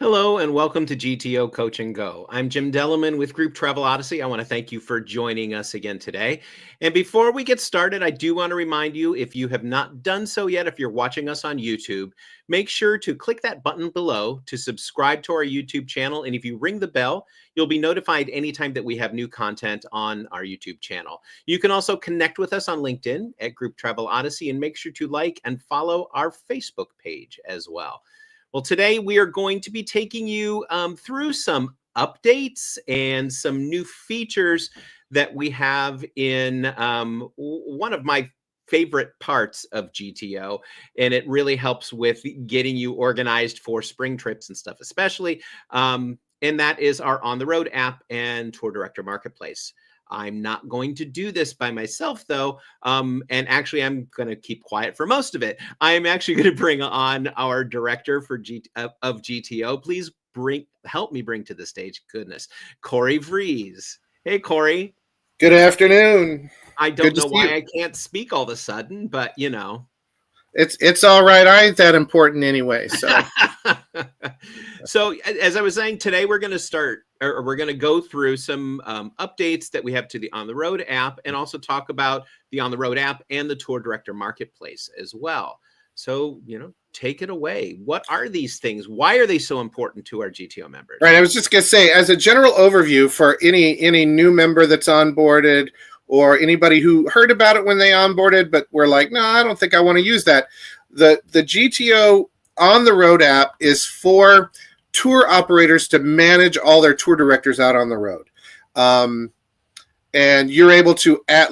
Hello and welcome to GTO Coach and Go. I'm Jim Dellerman with Group Travel Odyssey. I want to thank you for joining us again today. And before we get started, I do want to remind you, if you have not done so yet, if you're watching us on YouTube, make sure to click that button below to subscribe to our YouTube channel. And if you ring the bell, you'll be notified anytime that we have new content on our YouTube channel. You can also connect with us on LinkedIn at Group Travel Odyssey and make sure to like and follow our Facebook page as well. Well, today we are going to be taking you through some updates and some new features that we have in one of my favorite parts of GTO, and it really helps with getting you organized for spring trips and stuff, especially. And that is our On the Road app and Tour Director Marketplace. I'm not going to do this by myself, though, and actually, I'm going to keep quiet for most of it. I am actually going to bring on our director for of GTO. Please help me bring to the stage, goodness, Corey Vries. Hey, Corey. Good afternoon. I don't know why I can't speak all of a sudden, but you know. It's all right. I ain't that important anyway. So, so as I was saying, today we're going to start, or we're going to go through some updates that we have to the On the Road app, and also talk about the On the Road app and the Tour Director Marketplace as well. So, take it away. What are these things? Why are they so important to our GTO members? Right. I was just going to say, as a general overview for any new member that's onboarded, or anybody who heard about it when they onboarded, but were like, no, I don't think I want to use that. The GTO On the Road app is for tour operators to manage all their tour directors out on the road. And you're able to add,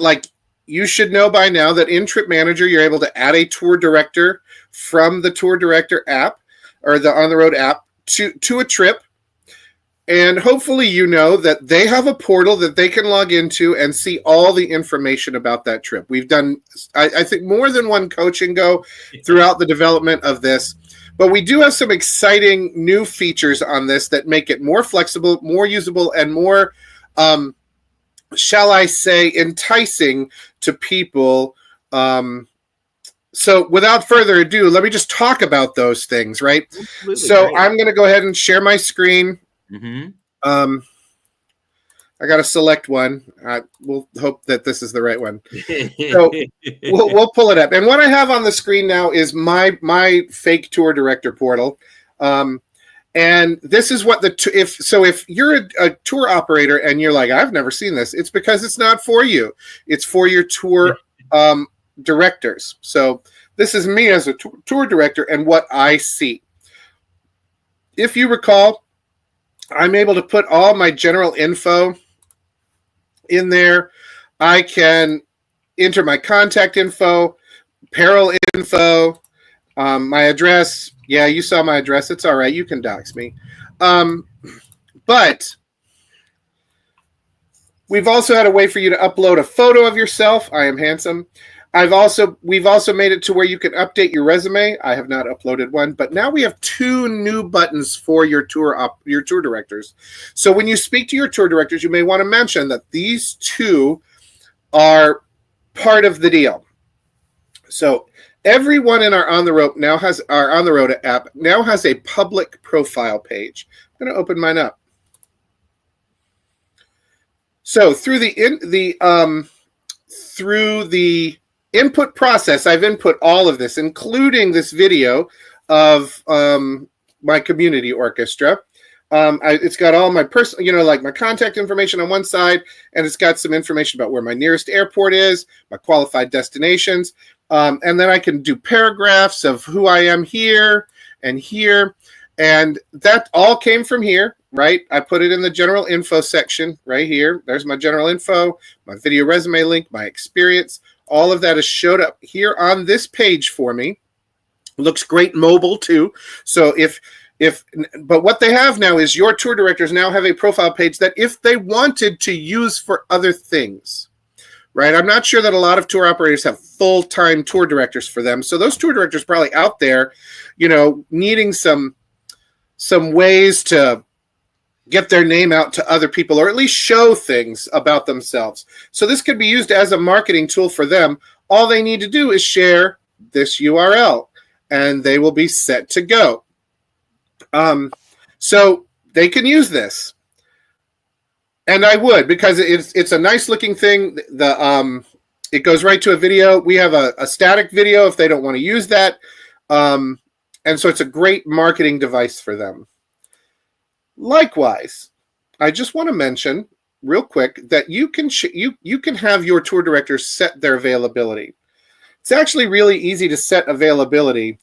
you should know by now that in Trip Manager, you're able to add a tour director from the Tour Director app or the On the Road app to a trip. And hopefully you know that they have a portal that they can log into and see all the information about that trip. We've done, I think, more than one coach and go throughout the development of this. But we do have some exciting new features on this that make it more flexible, more usable, and more, shall I say, enticing to people. So without further ado, let me just talk about those things, right? Absolutely. So great. I'm going to go ahead and share my screen. Mm-hmm. I got to select one. We'll hope that this is the right one. So we'll pull it up. And what I have on the screen now is my fake tour director portal. And this is what if you're a tour operator and you're like, I've never seen this, it's because it's not for you. It's for your tour directors. So this is me as a tour director and what I see. If you recall, I'm able to put all my general info in there. I can enter my contact info, peril info, my address. Yeah, you saw my address. It's all right. You can dox me. But we've also had a way for you to upload a photo of yourself. I am handsome. We've also made it to where you can update your resume. I have not uploaded one, but now we have 2 new buttons for your tour directors. So when you speak to your tour directors, you may want to mention that these 2 are part of the deal. So everyone in our On the Road app now has a public profile page. I'm going to open mine up. So through the input process, I've input all of this, including this video of my community orchestra. It's got all my personal, my contact information on one side, and it's got some information about where my nearest airport is, my qualified destinations, and then I can do paragraphs of who I am here and here, and that all came from here, right? I put it in the general info section right here. There's my general info, my video resume link, my experience. All of that has showed up here on this page for me. Looks great mobile too. So but what they have now is your tour directors now have a profile page that if they wanted to use for other things, right? I'm not sure that a lot of tour operators have full-time tour directors for them. So those tour directors probably out there, needing some ways to get their name out to other people, or at least show things about themselves. So this could be used as a marketing tool for them. All they need to do is share this URL, and they will be set to go. So they can use this. And I would, because it's a nice looking thing. It goes right to a video. We have a static video if they don't want to use that. And so it's a great marketing device for them. Likewise, I just want to mention real quick that you can have your tour directors set their availability. It's actually really easy to set availability.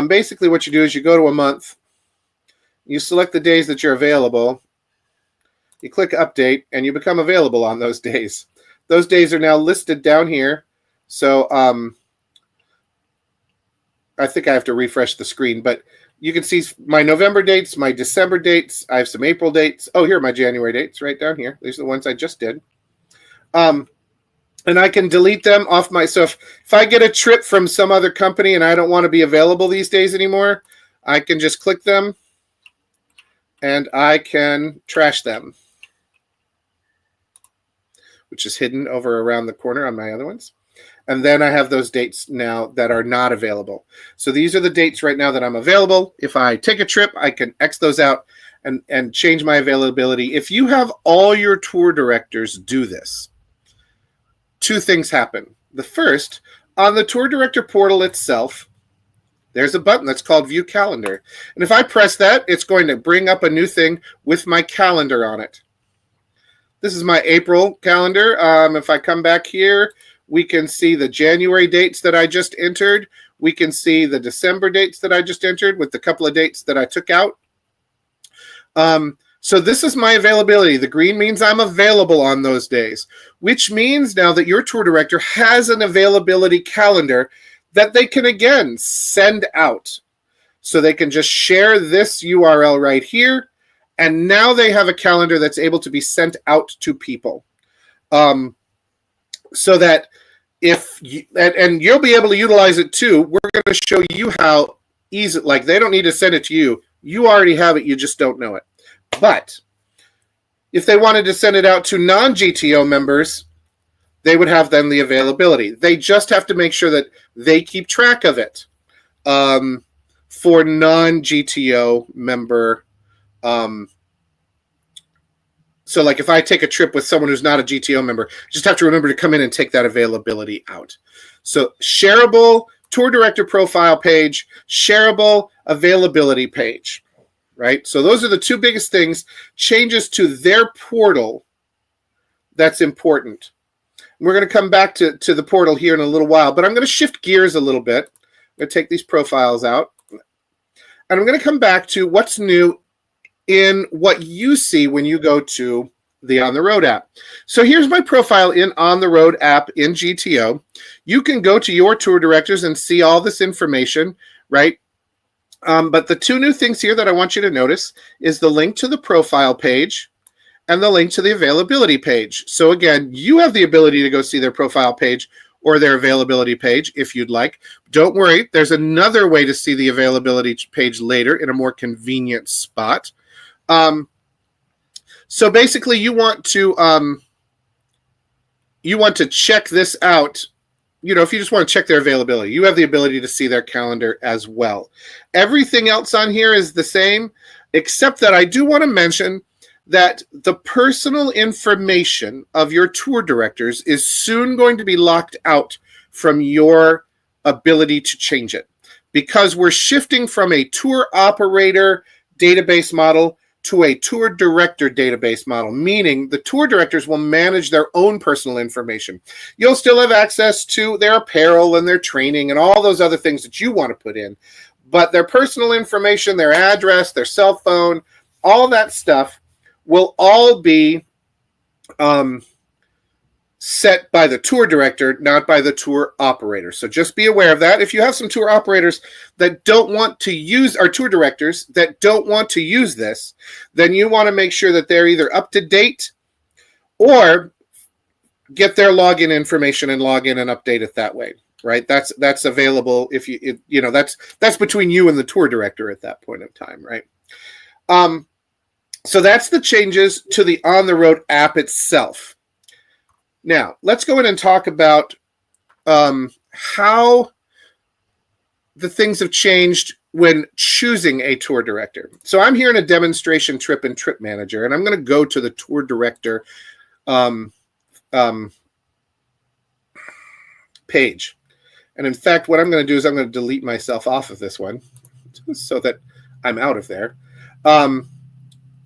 Basically what you do is you go to a month, you select the days that you're available, you click update, and you become available on those days. Those days are now listed down here. So I think I have to refresh the screen, but you can see my November dates, my December dates. I have some April dates. Oh, here are my January dates right down here. These are the ones I just did. And I can delete them off my... So if I get a trip from some other company and I don't want to be available these days anymore, I can just click them and I can trash them, which is hidden over around the corner on my other ones. And then I have those dates now that are not available. So these are the dates right now that I'm available. If I take a trip, I can X those out and change my availability. If you have all your tour directors do this, two things happen. The first, on the tour director portal itself, there's a button that's called View Calendar. And if I press that, it's going to bring up a new thing with my calendar on it. This is my April calendar. If I come back here, we can see the January dates that I just entered. We can see the December dates that I just entered with the couple of dates that I took out. So this is my availability. The green means I'm available on those days, which means now that your tour director has an availability calendar that they can, again, send out. So they can just share this URL right here, and now they have a calendar that's able to be sent out to people. So that if you, and you'll be able to utilize it too. We're going to show you how easy, like they don't need to send it to you. You already have it, you just don't know it. But if they wanted to send it out to non-GTO members, they would have then the availability. They just have to make sure that they keep track of it for non-GTO member. So like if I take a trip with someone who's not a GTO member, just have to remember to come in and take that availability out. So shareable tour director profile page, shareable availability page, right? So those are the two biggest things, changes to their portal that's important. We're going to come back to the portal here in a little while, but I'm going to shift gears a little bit. I'm going to take these profiles out, and I'm going to come back to what's new in what you see when you go to the On the Road app. So here's my profile in On the Road app in GTO. You can go to your tour directors and see all this information, right? But the two new things here that I want you to notice is the link to the profile page and the link to the availability page. So again, you have the ability to go see their profile page or their availability page if you'd like. Don't worry, there's another way to see the availability page later in a more convenient spot. So basically you want to check this out. You know, if you just want to check their availability, you have the ability to see their calendar as well. Everything else on here is the same, except that I do want to mention that the personal information of your tour directors is soon going to be locked out from your ability to change it, because we're shifting from a tour operator database model to a tour director database model, meaning the tour directors will manage their own personal information. You'll still have access to their apparel and their training and all those other things that you want to put in, but their personal information, their address, their cell phone, all that stuff will all be set by the tour director, not by the tour operator. So just be aware of that. If you have some tour operators that don't want to use, or tour directors that don't want to use this, then you want to make sure that they're either up to date or get their login information and log in and update it that way, right? That's available if that's between you and the tour director at that point in time, right? So that's the changes to the On the Road app itself. Now, let's go in and talk about how the things have changed when choosing a tour director. So I'm here in a demonstration trip in Trip Manager, and I'm going to go to the tour director page. And in fact, what I'm going to do is I'm going to delete myself off of this one so that I'm out of there.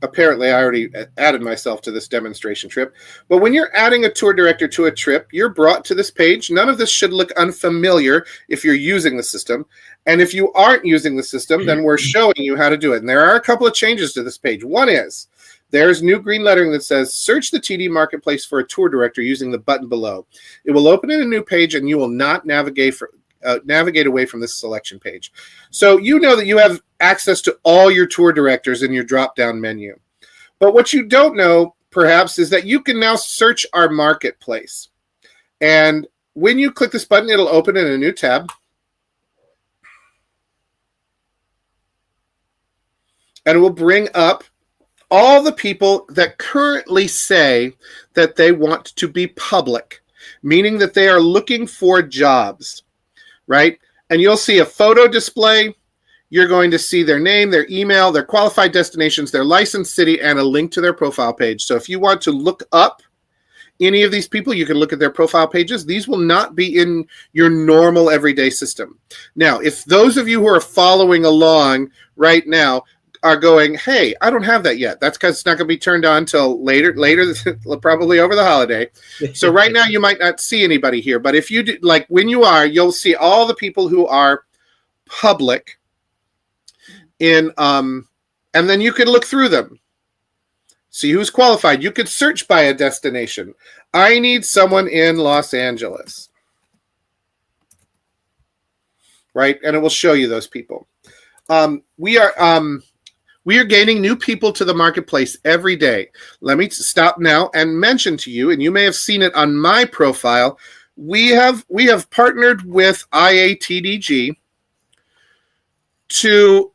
Apparently, I already added myself to this demonstration trip. But when you're adding a tour director to a trip, you're brought to this page. None of this should look unfamiliar if you're using the system. And if you aren't using the system, then we're showing you how to do it. And there are a couple of changes to this page. One is there's new green lettering that says, search the TD Marketplace for a tour director using the button below. It will open in a new page, and you will not navigate away from this selection page. So you know that you have access to all your tour directors in your drop-down menu. But what you don't know, perhaps, is that you can now search our marketplace. And when you click this button, it'll open in a new tab. And it will bring up all the people that currently say that they want to be public, meaning that they are looking for jobs, right? And you'll see a photo display. You're going to see their name, their email, their qualified destinations, their licensed city, and a link to their profile page. So if you want to look up any of these people, you can look at their profile pages. These will not be in your normal everyday system. Now, if those of you who are following along right now are going, hey, I don't have that yet. That's because it's not going to be turned on until later, probably over the holiday. So right now you might not see anybody here. But if you do, like when you are, you'll see all the people who are public in, and then you can look through them. See who's qualified. You could search by a destination. I need someone in Los Angeles. Right? And it will show you those people. We are gaining new people to the marketplace every day. Let me stop now and mention to you, and you may have seen it on my profile, we have partnered with IATDG to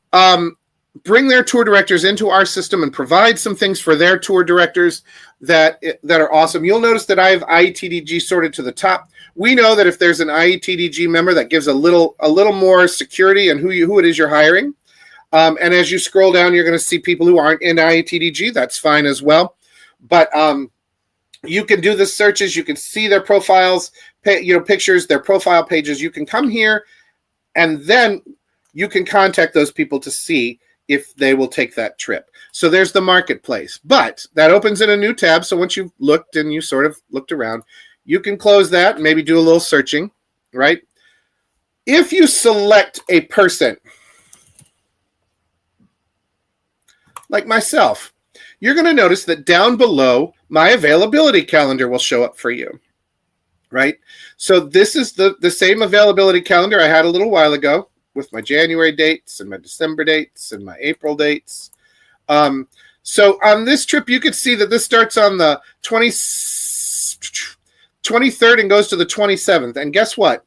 bring their tour directors into our system and provide some things for their tour directors that are awesome. You'll notice that I have IATDG sorted to the top. We know that if there's an IATDG member, that gives a little more security and who it is you're hiring. And as you scroll down, you're going to see people who aren't in IATDG. That's fine as well. But you can do the searches. You can see their profiles, pictures, their profile pages. You can come here, and then you can contact those people to see if they will take that trip. So there's the marketplace. But that opens in a new tab. So once you've looked and you sort of looked around, you can close that and maybe do a little searching, right? If you select a person, like myself, you're going to notice that down below, my availability calendar will show up for you, right? So this is the same availability calendar I had a little while ago with my January dates and my December dates and my April dates. So on this trip, you could see that this starts on the 23rd and goes to the 27th. And guess what?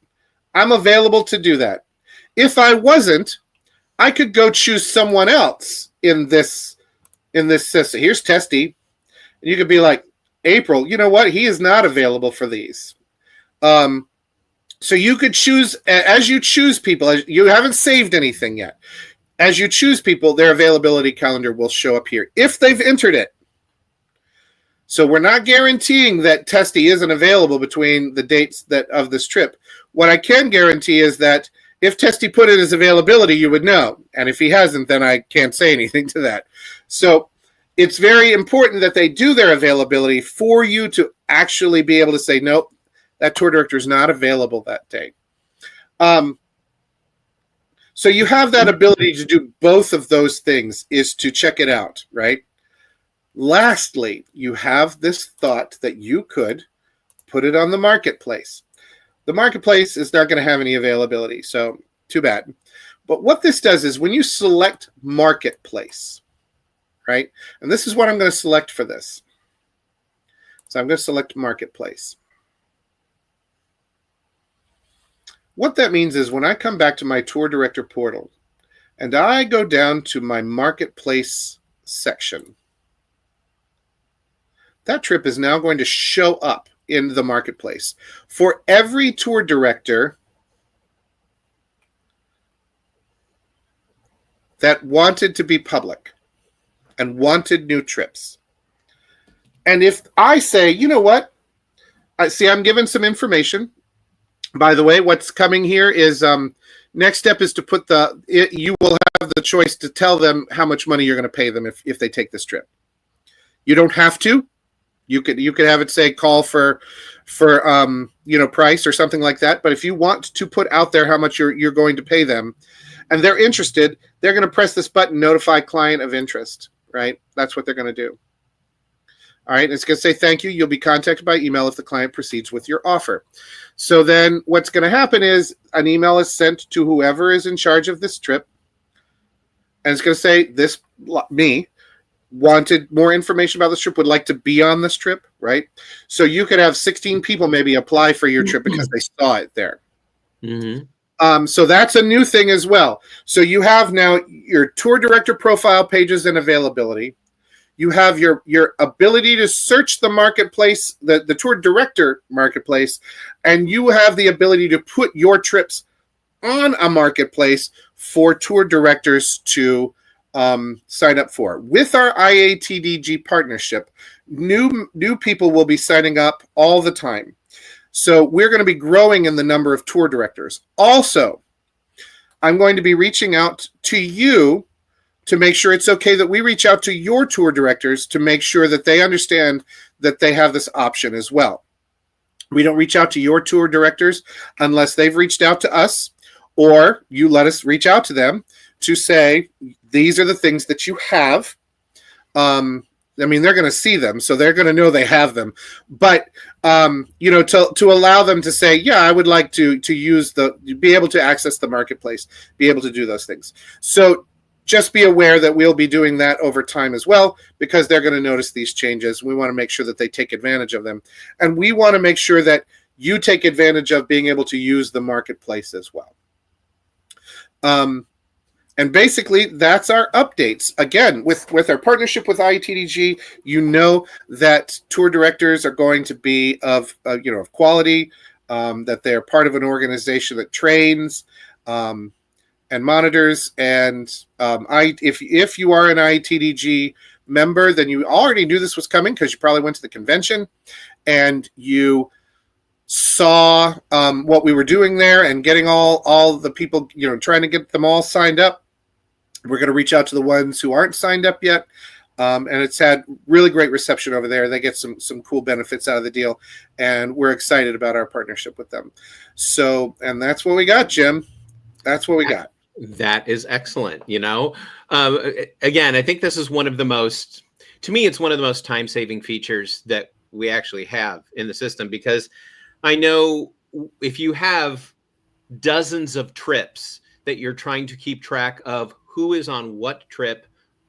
I'm available to do that. If I wasn't, I could go choose someone else in this system. Here's Testy. And you could be like, April, you know what? He is not available for these. So you could choose, as you choose people, you haven't saved anything yet. As you choose people, their availability calendar will show up here if they've entered it. So we're not guaranteeing that Testy isn't available between the dates of this trip. What I can guarantee is that if Testy put in his availability, you would know. And if he hasn't, then I can't say anything to that. So it's very important that they do their availability for you to actually be able to say, nope, that tour director is not available that day. So you have that ability to do both of those things, is to check it out, right? Lastly, you have this thought that you could put it on the marketplace. The marketplace is not going to have any availability, so too bad. But what this does is when you select marketplace, right? And this is what I'm going to select for this. So I'm going to select marketplace. What that means is when I come back to my tour director portal and I go down to my marketplace section, that trip is now going to show up in the marketplace. For every tour director that wanted to be public and wanted new trips. And if I say, you know what, I see I'm given some information. By the way, what's coming here is next step is to put you will have the choice to tell them how much money you're going to pay them if they take this trip. You don't have to. You could have it say call for price or something like that. But if you want to put out there how much you're going to pay them, and they're interested, they're going to press this button, notify client of interest. Right? That's what they're going to do. All right, it's going to say thank you. You'll be contacted by email if the client proceeds with your offer. So then what's going to happen is an email is sent to whoever is in charge of this trip. And it's going to say me wanted more information about this trip, would like to be on this trip, right? So you could have 16 people maybe apply for your trip because they saw it there. Mm-hmm. So that's a new thing as well. So you have now your tour director profile pages and availability. You have your ability to search the marketplace, the tour director marketplace, and you have the ability to put your trips on a marketplace for tour directors to sign up for. With our IATDG partnership, new people will be signing up all the time. So we're going to be growing in the number of tour directors. Also, I'm going to be reaching out to you to make sure it's okay that we reach out to your tour directors to make sure that they understand that they have this option as well. We don't reach out to your tour directors unless they've reached out to us, or you let us reach out to them to say, these are the things that you have. They're going to see them, so they're going to know they have them. But, to allow them to say, yeah, I would like to be able to access the marketplace, be able to do those things. So just be aware that we'll be doing that over time as well, because they're going to notice these changes. We want to make sure that they take advantage of them. And we want to make sure that you take advantage of being able to use the marketplace as well. And basically, that's our updates. Again, with our partnership with IATDG, you know that tour directors are going to be of quality, that they're part of an organization that trains and monitors. And if you are an IATDG member, then you already knew this was coming because you probably went to the convention and you saw what we were doing there and getting all the people, trying to get them all signed up. We're going to reach out to the ones who aren't signed up yet. And it's had really great reception over there. They get some cool benefits out of the deal. And we're excited about our partnership with them. So, and that's what we got, Jim. That's what we got. That is excellent. Again, I think this is one of the most time-saving features that we actually have in the system, because I know if you have dozens of trips that you're trying to keep track of who is on what trip,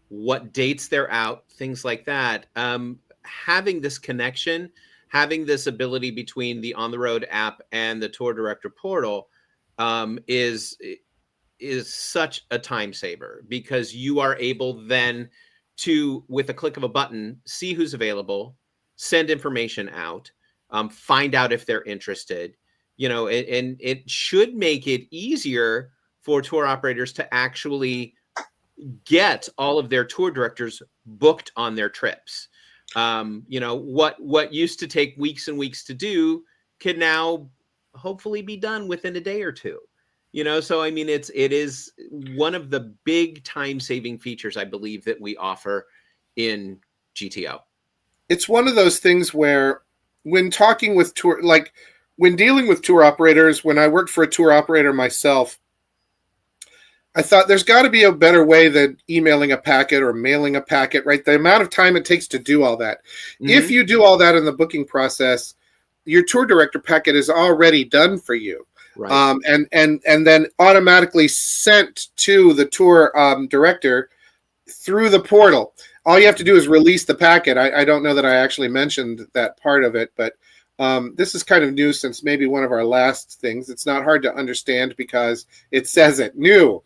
what dates they're out, things like that, having this connection, having this ability between the On the Road app and the Tour Director portal is such a time saver, because you are able then to, with a click of a button, see who's available, send information out, find out if they're interested, and it should make it easier for tour operators to actually get all of their tour directors booked on their trips. What used to take weeks and weeks to do can now hopefully be done within a day or two. So I mean, it is one of the big time-saving features, I believe, that we offer in GTO. It's one of those things where when talking with when dealing with tour operators, when I worked for a tour operator myself, I thought there's got to be a better way than emailing a packet or mailing a packet, right? The amount of time it takes to do all that. Mm-hmm. If you do all that in the booking process, your tour director packet is already done for you. Right. And then automatically sent to the tour director through the portal. All you have to do is release the packet. I don't know that I actually mentioned that part of it, but this is kind of new since maybe one of our last things. It's not hard to understand because it says it new.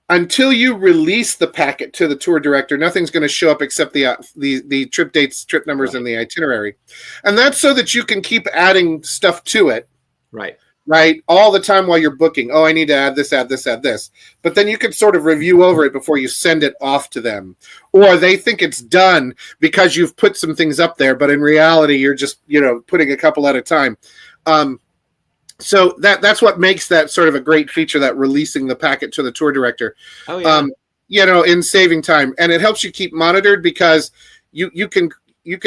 Until you release the packet to the tour director, nothing's going to show up except the trip dates, trip numbers, right, and the itinerary. And that's so that you can keep adding stuff to it. Right. right? All the time while you're booking. Oh, I need to add this, add this, add this. But then you can sort of review over it before you send it off to them. Or they think it's done because you've put some things up there, but in reality, you're just, putting a couple at a time. So that's what makes that sort of a great feature, that releasing the packet to the tour director. Oh, yeah. In saving time. And it helps you keep monitored because you can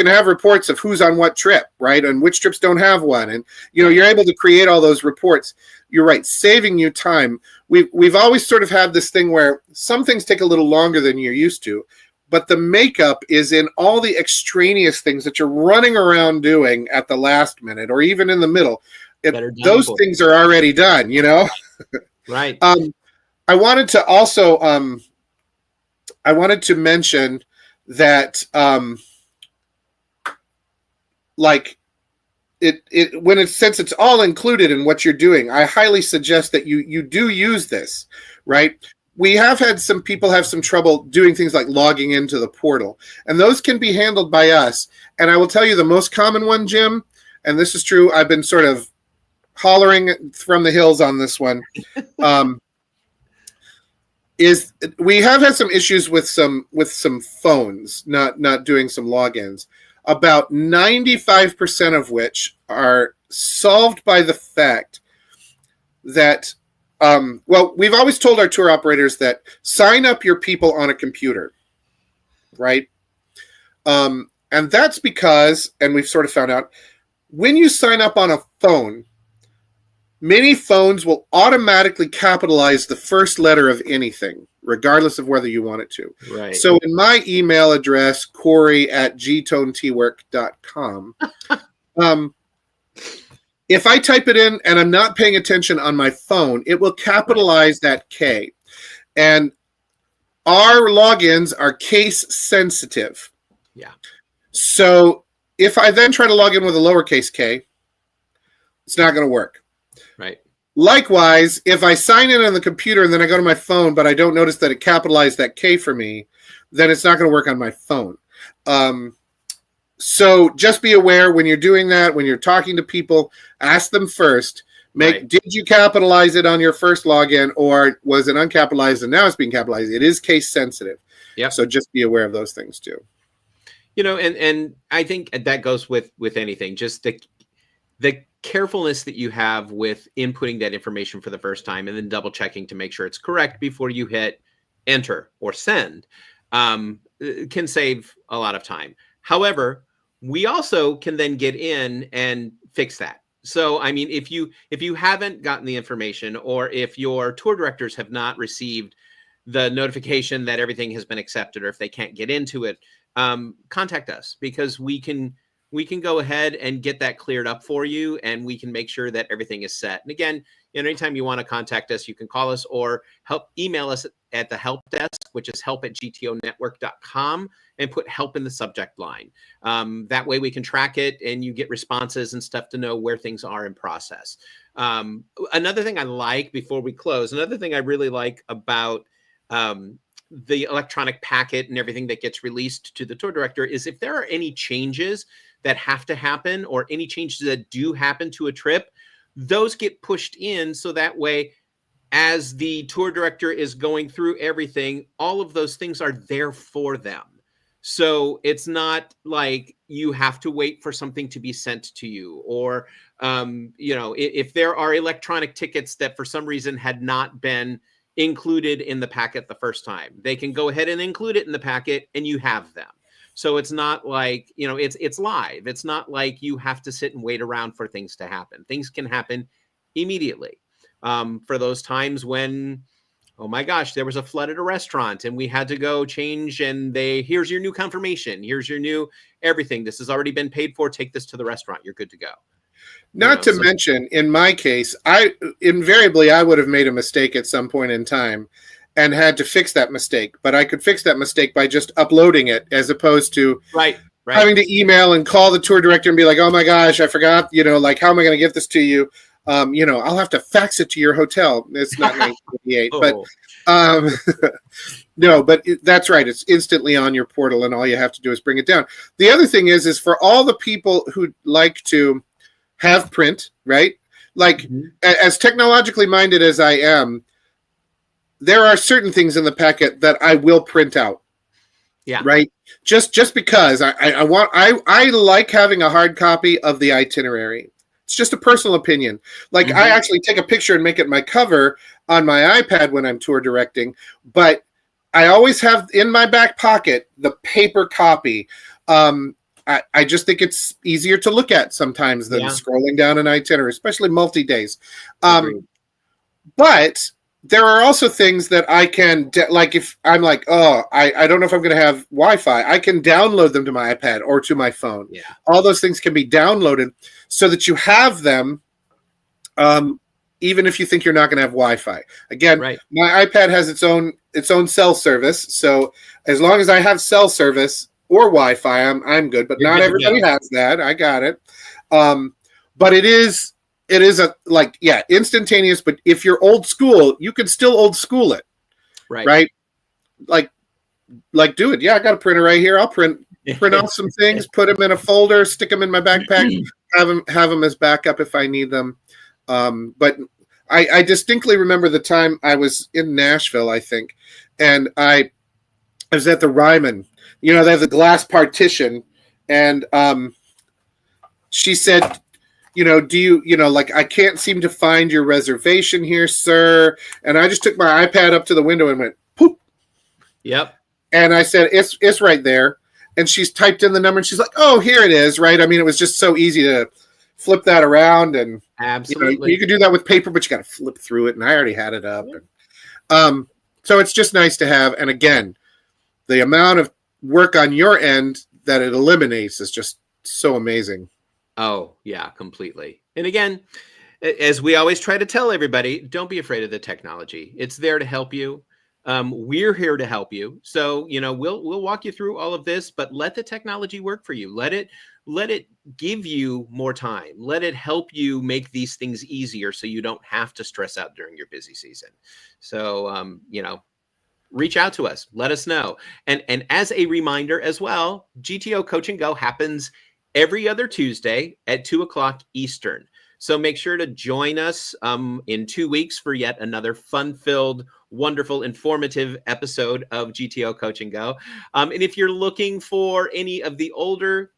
have reports of who's on what trip, right? And which trips don't have one. And, you're able to create all those reports. You're right, saving you time. We've always sort of had this thing where some things take a little longer than you're used to, but the makeup is in all the extraneous things that you're running around doing at the last minute or even in the middle. Those things are already done, Right. I wanted to also, I wanted to mention that, since it's all included in what you're doing, I highly suggest that you do use this, right? We have had some people have some trouble doing things like logging into the portal, and those can be handled by us. And I will tell you the most common one, Jim, and this is true, I've been sort of hollering from the hills on this one, is we have had some issues with some phones not doing some logins. About 95% of which are solved by the fact that, we've always told our tour operators that sign up your people on a computer, right? And that's because, and we've sort of found out, when you sign up on a phone, many phones will automatically capitalize the first letter of anything, regardless of whether you want it to. Right. So in my email address, Corey@gtonetwork.com, if I type it in and I'm not paying attention on my phone, it will capitalize that K. And our logins are case sensitive. Yeah. So if I then try to log in with a lowercase k, it's not going to work. Right. Likewise, if I sign in on the computer and then I go to my phone, but I don't notice that it capitalized that K for me, then it's not going to work on my phone. So just be aware when you're doing that, when you're talking to people, ask them first, did you capitalize it on your first login, or was it uncapitalized and now it's being capitalized? It is case sensitive. Yeah. So just be aware of those things too. And I think that goes with anything, just the carefulness that you have with inputting that information for the first time and then double checking to make sure it's correct before you hit enter or send can save a lot of time. However, we also can then get in and fix that. So, I mean, if you haven't gotten the information, or if your tour directors have not received the notification that everything has been accepted, or if they can't get into it, contact us, because we can go ahead and get that cleared up for you, and we can make sure that everything is set. And again, anytime you want to contact us, you can call us or email us at the help desk, which is help@gtonetwork.com, and put help in the subject line. That way we can track it and you get responses and stuff to know where things are in process. Another thing I like, before we close, another thing I really like about the electronic packet and everything that gets released to the tour director is if there are any changes that have to happen, or any changes that do happen to a trip, those get pushed in, so that way, as the tour director is going through everything, all of those things are there for them. So it's not like you have to wait for something to be sent to you, or, if there are electronic tickets that for some reason had not been included in the packet the first time, they can go ahead and include it in the packet and you have them. So it's not like, it's live. It's not like you have to sit and wait around for things to happen. Things can happen immediately. For those times when, oh my gosh, there was a flood at a restaurant and we had to go change, and here's your new confirmation. Here's your new everything. This has already been paid for. Take this to the restaurant. You're good to go. Not to mention, in my case, I would have made a mistake at some point in time and had to fix that mistake. But I could fix that mistake by just uploading it, as opposed to having to email and call the tour director and be like, oh my gosh, I forgot, how am I going to get this to you? I'll have to fax it to your hotel. It's not 1988, but no, but that's right. It's instantly on your portal, and all you have to do is bring it down. The other thing is for all the people who like to have print, right? Like, as technologically minded as I am, there are certain things in the packet that I will print out. Yeah. Right. Just because I like having a hard copy of the itinerary. It's just a personal opinion. Like, I actually take a picture and make it my cover on my iPad when I'm tour directing, but I always have in my back pocket the paper copy. I just think it's easier to look at sometimes than scrolling down an itinerary, especially multi-days. But there are also things that I can, like if I'm like, oh, I don't know if I'm going to have Wi-Fi, I can download them to my iPad or to my phone. Yeah. All those things can be downloaded so that you have them, even if you think you're not going to have Wi-Fi. Again, my iPad has its own cell service, so as long as I have cell service or Wi-Fi, I'm good. But not everybody has that. I got it. But it is a instantaneous. But if you're old school, you can still old school it, right? Like do it. Yeah, I got a printer right here. I'll print off some things, put them in a folder, stick them in my backpack, have them as backup if I need them. But I distinctly remember the time I was in Nashville, I think, and I was at the Ryman. You know, they have the glass partition, and she said, you know, I can't seem to find your reservation here, sir. And I just took my iPad up to the window and went, poop. Yep. And I said, it's right there. And she's typed in the number, and she's like, oh, here it is, right? I mean, it was just so easy to flip that around, and absolutely, you could do that with paper, but you got to flip through it, and I already had it up. And, so it's just nice to have. And again, the amount of work on your end that it eliminates is just so amazing. Oh, yeah, completely. And again, as we always try to tell everybody, don't be afraid of the technology. It's there to help you. We're here to help you. So, you know, we'll walk you through all of this, but let the technology work for you. Let it give you more time. Let it help you make these things easier so you don't have to stress out during your busy season. So, you know, reach out to us. Let us know. And as a reminder as well, GTO Coach and Go happens every other Tuesday at 2:00 Eastern. So make sure to join us in 2 weeks for yet another fun-filled, wonderful, informative episode of GTO Coach and Go. And if you're looking for any of the older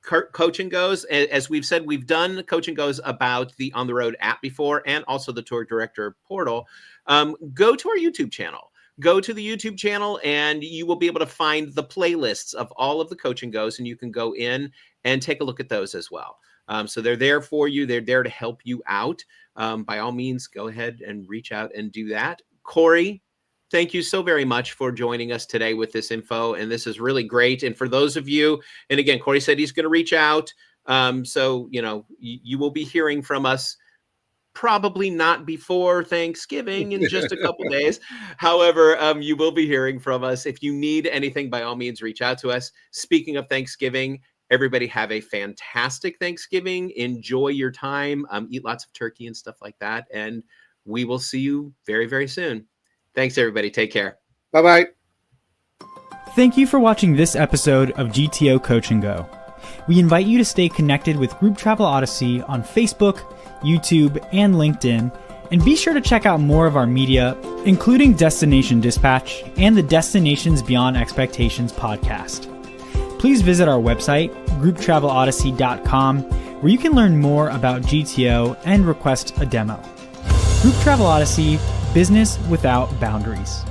Coach and Goes, as we've said, we've done Coach and Goes about the On the Road app before, and also the Tour Director portal. Go to our YouTube channel. Go to the YouTube channel, and you will be able to find the playlists of all of the Coach and Goes, and you can go in and take a look at those as well. So they're there for you. They're there to help you out. By all means, go ahead and reach out and do that. Corey, thank you so very much for joining us today with this info. And this is really great. And for those of you, and again, Corey said he's going to reach out. So, you know, you will be hearing from us probably not before Thanksgiving in just a couple days. However, you will be hearing from us. If you need anything, by all means, reach out to us. Speaking of Thanksgiving, everybody have a fantastic Thanksgiving. Enjoy your time. Eat lots of turkey and stuff like that. And we will see you very, very soon. Thanks, everybody. Take care. Bye-bye. Thank you for watching this episode of GTO Coach and Go. We invite you to stay connected with Group Travel Odyssey on Facebook, YouTube, and LinkedIn, and be sure to check out more of our media, including Destination Dispatch and the Destinations Beyond Expectations podcast. Please visit our website, grouptravelodyssey.com, where you can learn more about GTO and request a demo. Group Travel Odyssey, business without boundaries.